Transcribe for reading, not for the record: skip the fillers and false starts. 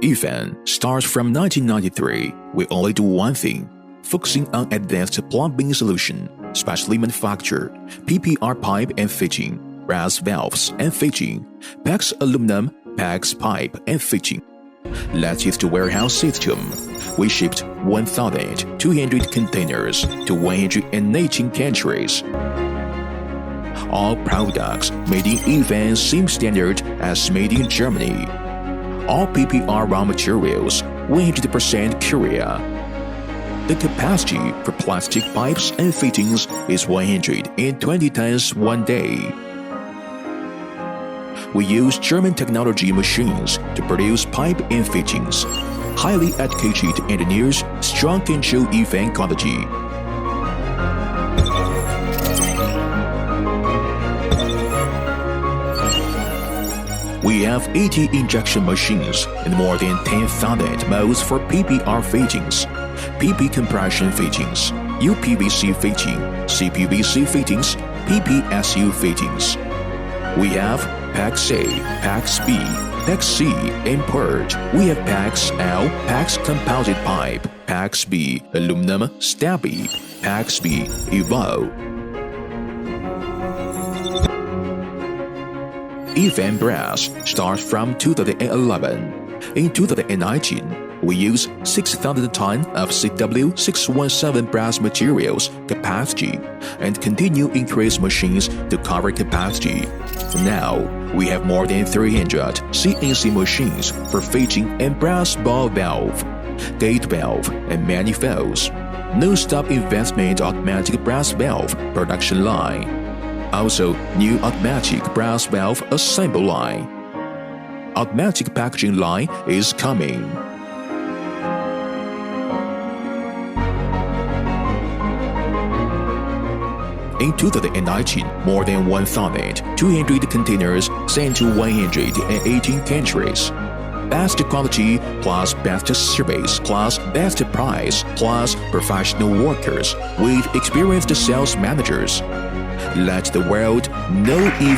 Ifan starts from 1993. We only do one thing, focusing on advanced plumbing solution, specially manufactured PPR pipe and fitting, brass valves and fitting, PEX aluminum, PEX pipe and fitting. Latest warehouse system. We shipped 1,200 containers to 118 countries. All products made in Ifan same standard as made in Germany. All PPR raw materials 100% Korea. The capacity for plastic pipes and fittings is 120 tons one day. We use German technology machines to produce pipe and fittings. Highly educated engineers, strong control Ifan quality. We have 80 injection machines and more than 10,000 molds for PPR fittings, PP compression fittings, UPVC fitting, CPVC fittings, PPSU fittings. We have PEX A, PEX B, PEX C, and purge. We have PEX L, PEX composite pipe, PEX B, aluminum, stabby, PEX B, Evo. Ifan brass starts from 2011. In 2019, we use 6,000 tons of CW617 brass materials capacity and continue increase machines to cover capacity. Now, we have more than 300 CNC machines for fitting and brass ball valve, gate valve, and manifolds. No-stop investment automatic brass valve production line. Also, new automatic brass valve assembly line. Automatic packaging line is coming. In 2019, more than 1,200 containers sent to 118 countries. Best quality plus best service plus best price plus professional workers with experienced sales managers. Let the world know if